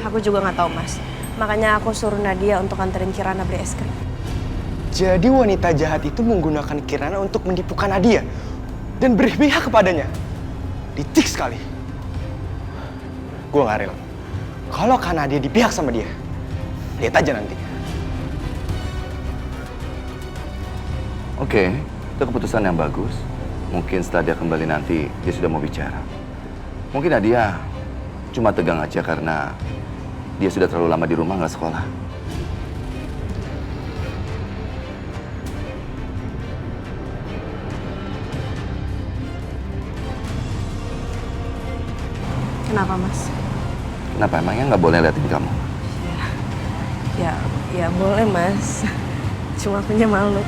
Aku juga nggak tahu, Mas. Makanya aku suruh Nadia untuk anterin Kirana beli es krim. Jadi wanita jahat itu menggunakan Kirana untuk menipu Nadia dan berpihak kepadanya. Licik sekali. Gue gak rela. Kalau Nadia dipihak sama dia, lihat aja nanti. Oke, itu keputusan yang bagus. Mungkin setelah dia kembali nanti, dia sudah mau bicara. Mungkin Nadia cuma tegang aja karena dia sudah terlalu lama di rumah nggak sekolah. Kenapa, Mas? Kenapa emangnya nggak boleh liatin kamu? Ya boleh, Mas. Cuma punya malu.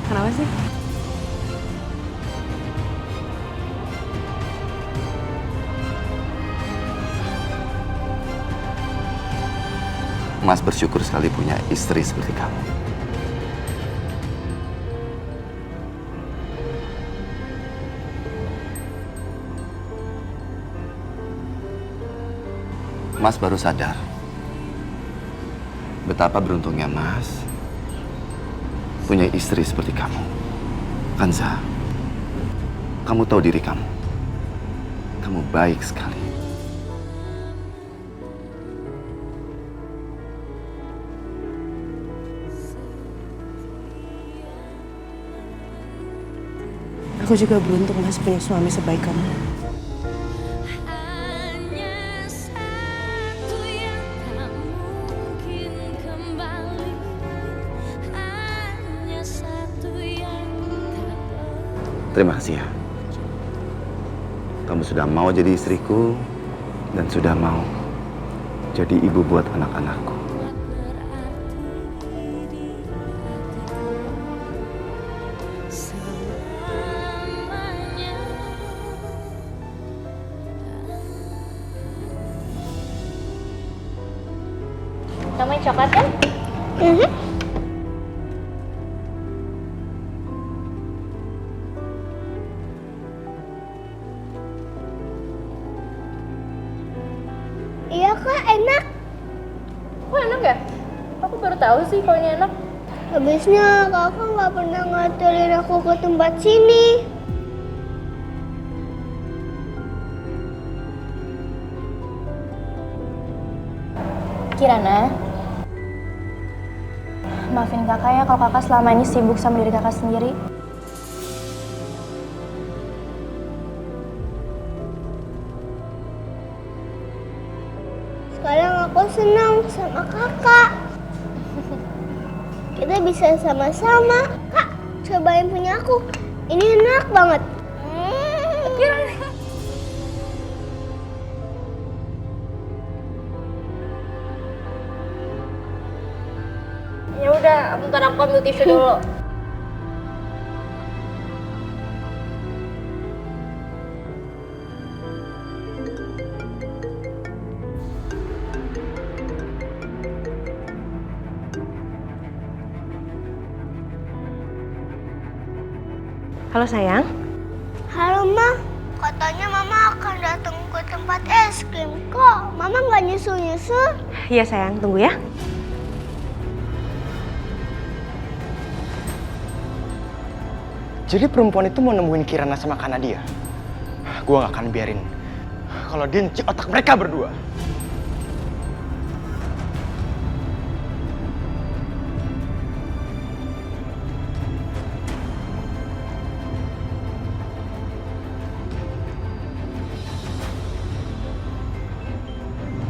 Kenapa sih? Mas bersyukur sekali punya istri seperti kamu. Mas baru sadar betapa beruntungnya Mas punya istri seperti kamu. Kanza, kamu tahu diri kamu. Kamu baik sekali. Aku juga beruntung, Mas, punya suami sebaik kamu. Terima kasih ya. Kamu sudah mau jadi istriku dan sudah mau jadi ibu buat anak-anakku. Kamu yang coklat kan? Iya kak, enak. Kok enak ya? Aku baru tahu sih kalau ini enak. Habisnya kakak nggak pernah nganterin aku ke tempat sini. Kirana, maafin kakak ya kalau kakak selama ini sibuk sama diri kakak sendiri. Sekarang aku senang sama kakak. Kita bisa sama-sama. Kak, cobain punya aku. Ini enak banget. Ya udah, bentar aku ambil tisu dulu. Halo, sayang. Halo Ma, katanya Mama akan datang ke tempat es krim. Kok Mama nggak nyusul-nyusul? Iya, sayang. Tunggu ya. Jadi perempuan itu mau nemuin Kirana sama Nadia. Gue gak akan biarin kalau dia nyuci otak mereka berdua.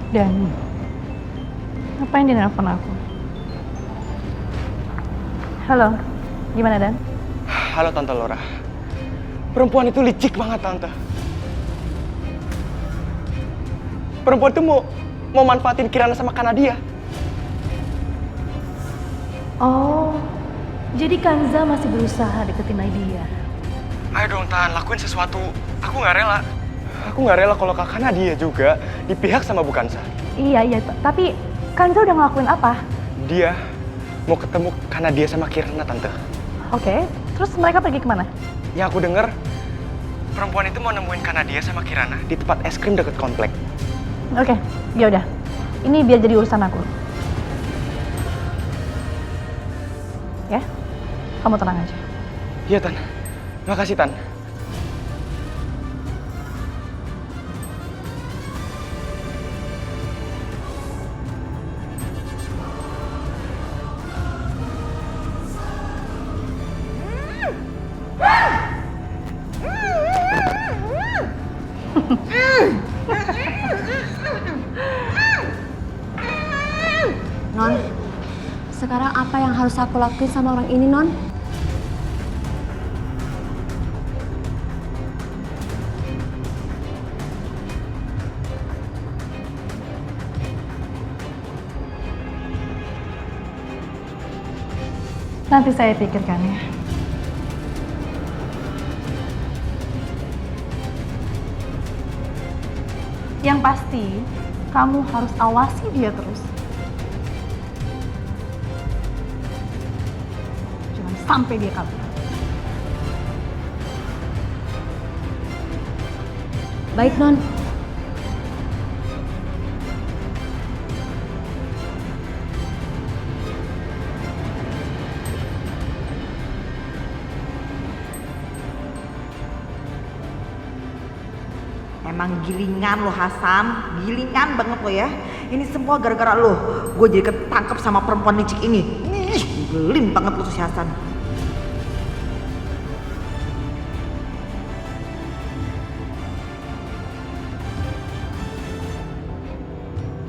Dan ngapain dia nelfon aku? Halo, gimana Dan? Halo Tante Laura. Perempuan itu licik banget, Tante. Perempuan itu mau manfaatin Kirana sama Nadia. Oh, jadi Kanza masih berusaha deketin Nadia. Ayo dong, Tan, lakuin sesuatu. Aku nggak rela. Aku nggak rela kalau kakak Nadia juga dipihak sama Bu Kanza. Iya, tapi Kanza udah ngelakuin apa? Dia mau ketemu Nadia sama Kirana, Tante. Oke, terus mereka pergi kemana? Yang aku denger, perempuan itu mau nemuin Nadia sama Kirana di tempat es krim deket komplek. Oke, ya udah. Ini biar jadi urusan aku. Ya, kamu tenang aja. Iya, Tan. Makasih, Tan. Non, sekarang apa yang harus aku lakuin sama orang ini, Non? Nanti saya pikirkan ya. Yang pasti, kamu harus awasi dia terus. Jangan sampai dia kabur. Baik, Non. Emang gilingan lo Hasan, gilingan banget lo ya. Ini semua gara-gara lo. Gue jadi ketangkep sama perempuan licik ini. Ih, gelim banget lo tuh si Hasan.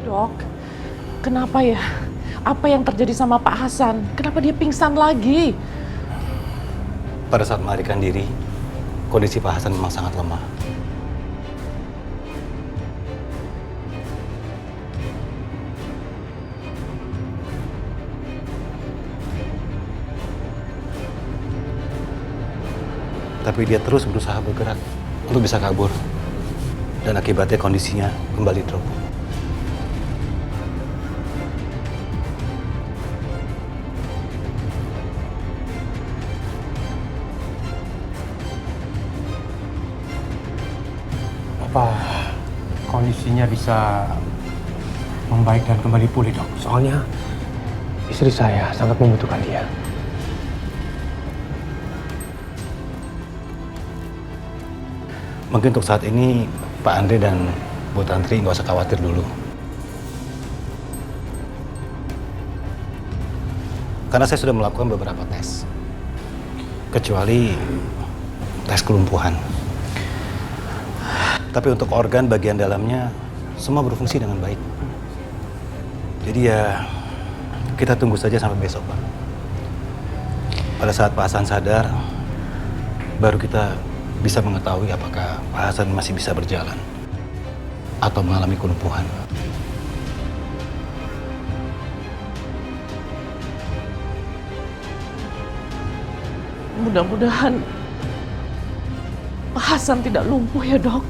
Dok, kenapa ya? Apa yang terjadi sama Pak Hasan? Kenapa dia pingsan lagi? Pada saat melarikan diri, kondisi Pak Hasan memang sangat lemah. Tapi dia terus berusaha bergerak untuk bisa kabur. Dan akibatnya kondisinya kembali drop. Apa kondisinya bisa membaik dan kembali pulih, Dok? Soalnya istri saya sangat membutuhkan dia. Mungkin untuk saat ini Pak Andre dan Bu Tantri nggak usah khawatir dulu. Karena saya sudah melakukan beberapa tes. Kecuali tes kelumpuhan. Tapi untuk organ bagian dalamnya semua berfungsi dengan baik. Jadi ya kita tunggu saja sampai besok, Pak. Pada saat Pak Hasan sadar, baru kita bisa mengetahui apakah Pak Hasan masih bisa berjalan atau mengalami kelumpuhan. Mudah-mudahan Pak Hasan tidak lumpuh ya, Dok.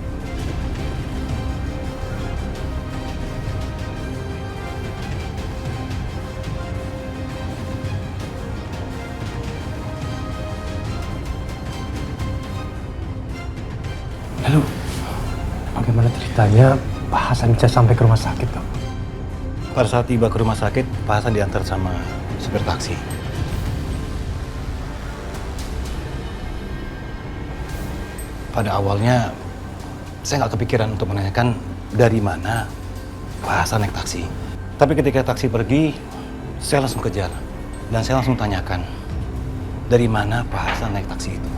Lalu, bagaimana ceritanya Pak Hasan bisa sampai ke rumah sakit, Dok? Pada saat tiba ke rumah sakit, Pak Hasan diantar sama supir taksi. Pada awalnya, saya nggak kepikiran untuk menanyakan dari mana Pak Hasan naik taksi. Tapi ketika taksi pergi, saya langsung kejar. Dan saya langsung tanyakan, dari mana Pak Hasan naik taksi itu.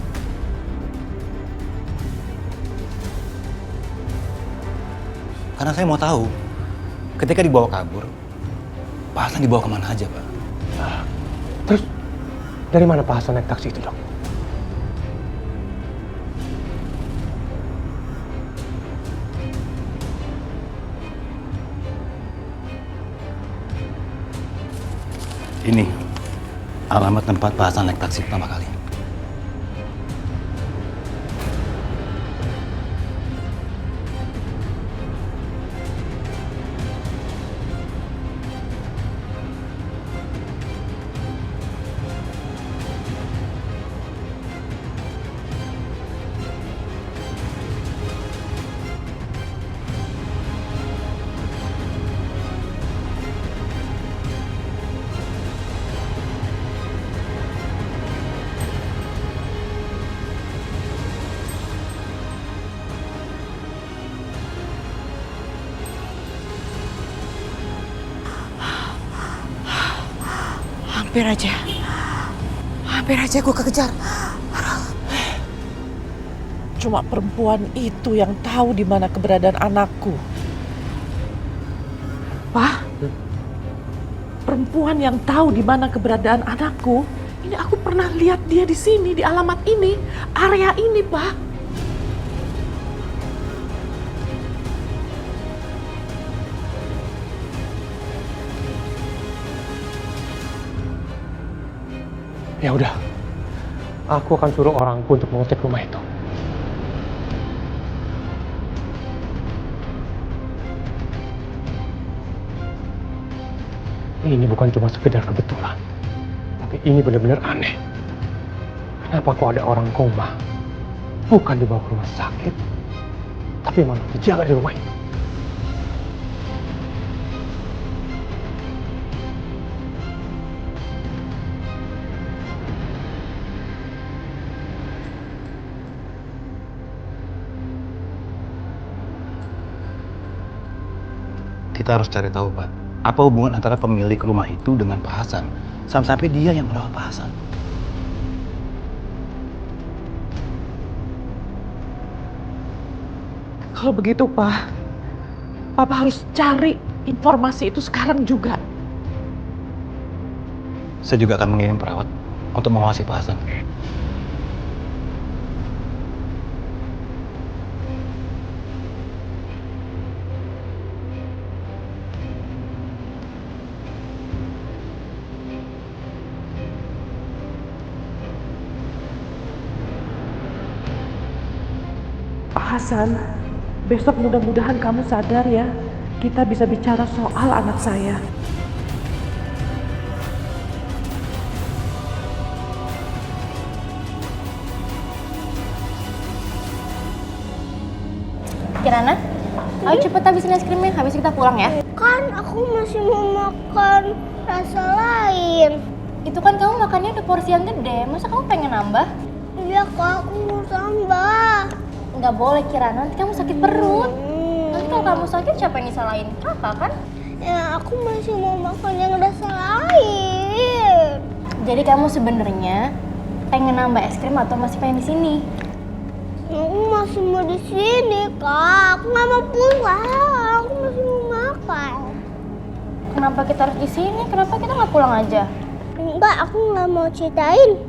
Karena saya mau tahu, ketika dibawa kabur, Pak Hasan dibawa kemana aja, Pak? Terus, dari mana Pak Hasan naik taksi itu, Dok? Ini alamat tempat Pak Hasan naik taksi pertama kali. Hampir aja gue kekejar. Cuma perempuan itu yang tahu di mana keberadaan anakku. Pak, perempuan yang tahu di mana keberadaan anakku, ini aku pernah lihat dia di sini, di alamat ini, area ini, Pak. Ya udah, aku akan suruh orangku untuk mengecek rumah itu. Ini bukan cuma sekedar kebetulan, tapi ini benar-benar aneh. Kenapa kok ada orang koma, bukan dibawa ke rumah sakit, tapi malah dijaga di rumah ini? Kita harus cari tahu, Pak. Apa hubungan antara pemilik rumah itu dengan Pak Hasan? Sampai dia yang merawat Pak Hasan. Kalau begitu, Pak, Papa harus cari informasi itu sekarang juga. Saya juga akan mengirim perawat untuk mengawasi Pak Hasan. Pak Hasan, besok mudah-mudahan kamu sadar ya. Kita bisa bicara soal anak saya. Kirana, ayo cepet habisin es krimnya, habis kita pulang ya. Kan aku masih mau makan rasa lain. Itu kan kamu makannya udah porsi yang gede, masa kamu pengen nambah? Iya kak, aku mau tambah. Nggak boleh Kirana, nanti kamu sakit perut. Nanti kalau kamu sakit siapa yang disalahin? Kakak kan? Ya aku masih mau makan yang rasa lain. Jadi kamu sebenarnya pengen nambah es krim atau masih pengen di sini? Aku masih mau di sini kak, aku nggak mau pulang. Aku masih mau makan. Kenapa kita harus di sini? Kenapa kita nggak pulang aja? Enggak, aku nggak mau ceritain.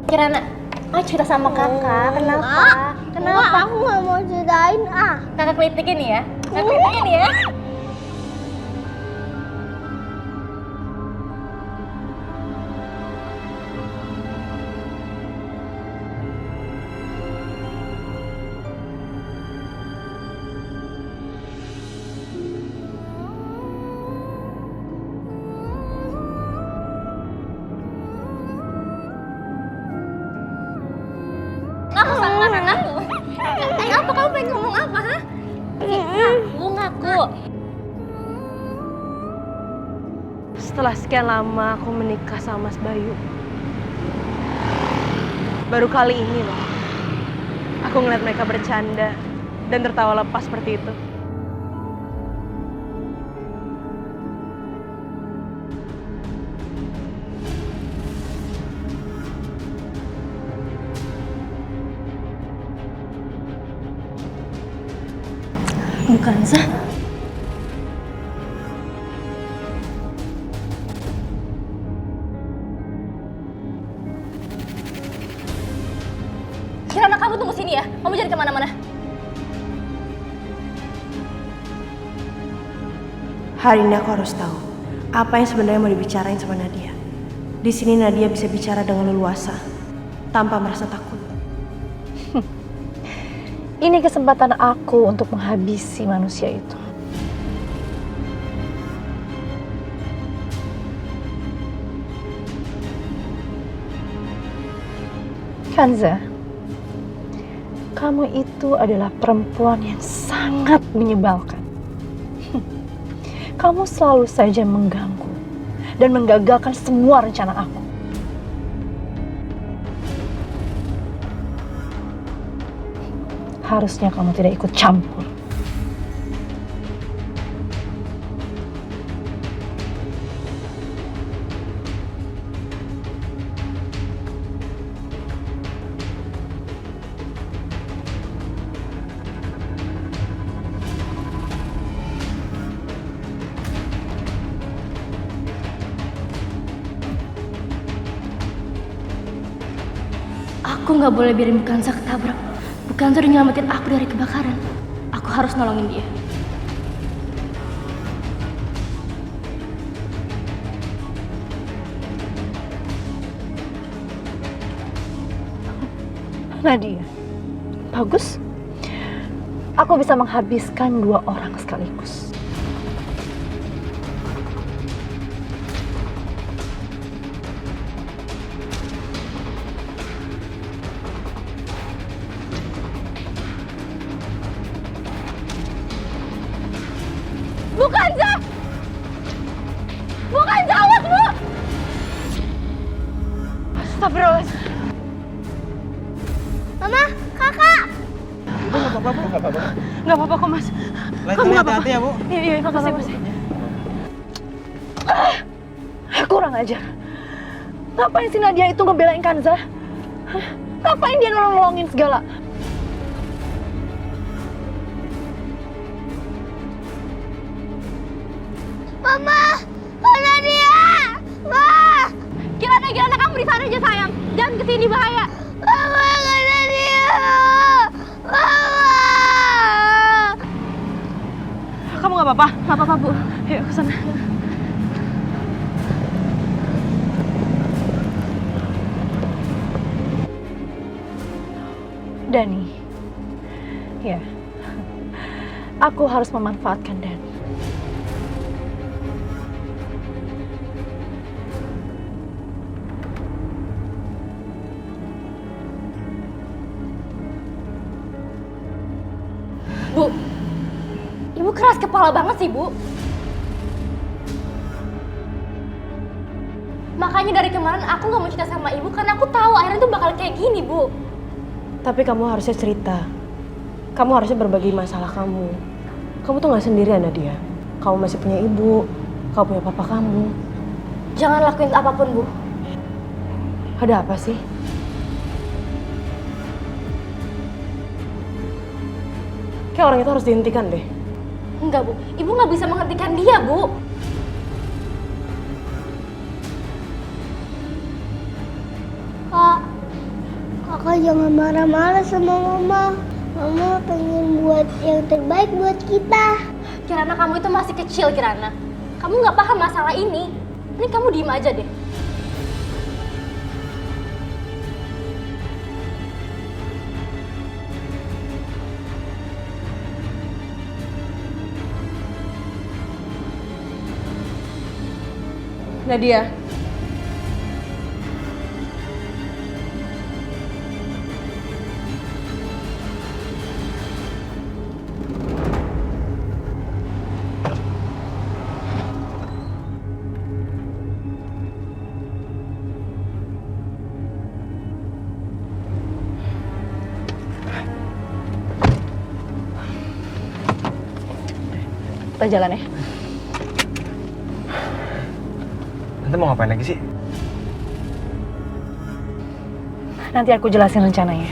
Kirana, ayo cerita sama kakak. Kenapa? Kenapa? Enggak, aku nggak mau ceritain ah. Kakak kritikin ya. Kakak kritikin ya. Apa kamu pengen ngomong apa, ha? Ngaku. Setelah sekian lama aku menikah sama Mas Bayu, baru kali ini loh aku ngeliat mereka bercanda dan tertawa lepas seperti itu. Bukan, Zah. Kirana, kamu tunggu sini ya. Kamu jangan kemana-mana. Hari ini aku harus tahu apa yang sebenarnya mau dibicarain sama Nadia. Di sini Nadia bisa bicara dengan leluasa tanpa merasa takut. Ini kesempatan aku untuk menghabisi manusia itu. Kanza, kamu itu adalah perempuan yang sangat menyebalkan. Kamu selalu saja mengganggu dan menggagalkan semua rencana aku. Harusnya kamu tidak ikut campur. Aku nggak boleh biarin Bukanza ketabrak. Bukanza udah nyelamatin aku dari kebakaran. Aku harus nolongin dia. Nadia, bagus. Aku bisa menghabiskan 2 orang sekaligus. Bukanza! Bukanza, awas, Bu! Astagfirullahaladzim. Mama, kakak. Nggak apa-apa kok, Mas. Kamu hati-hati ya, Bu. Iya, makasih, Mas. Kurang ajar. Ngapain si Nadia itu ngebelain Kanza? Hah? Ngapain dia nolongin segala? Mama, mana dia? Ma, Kirana, kamu di sana aja, sayang. Jangan kesini, bahaya. mama, mana dia? Mama. Kamu nggak apa-apa? Nggak apa-apa, Bu. Yuk, ke sana. Dani. Ya. Aku harus memanfaatkan Dani. Bu, Ibu keras kepala banget sih, Bu. Makanya dari kemarin aku nggak mau cerita sama Ibu karena aku tahu akhirnya tuh bakal kayak gini, Bu. Tapi kamu harusnya cerita. Kamu harusnya berbagi masalah kamu. Kamu tuh nggak sendirian, Nadia. Kamu masih punya ibu. Kamu punya papa kamu. Jangan lakuin apapun, Bu. Ada apa sih? Kayak orang itu harus dihentikan deh. Enggak, Bu. Ibu nggak bisa menghentikan dia, Bu. Kak, kakak jangan marah-marah sama mama. Mama pengen buat yang terbaik buat kita. Kirana, kamu itu masih kecil, Kirana. Kamu nggak paham masalah ini. Ini kamu diem aja deh. Nadia. Kita jalan ya. Nanti mau ngapain lagi sih? Nanti aku jelasin rencananya.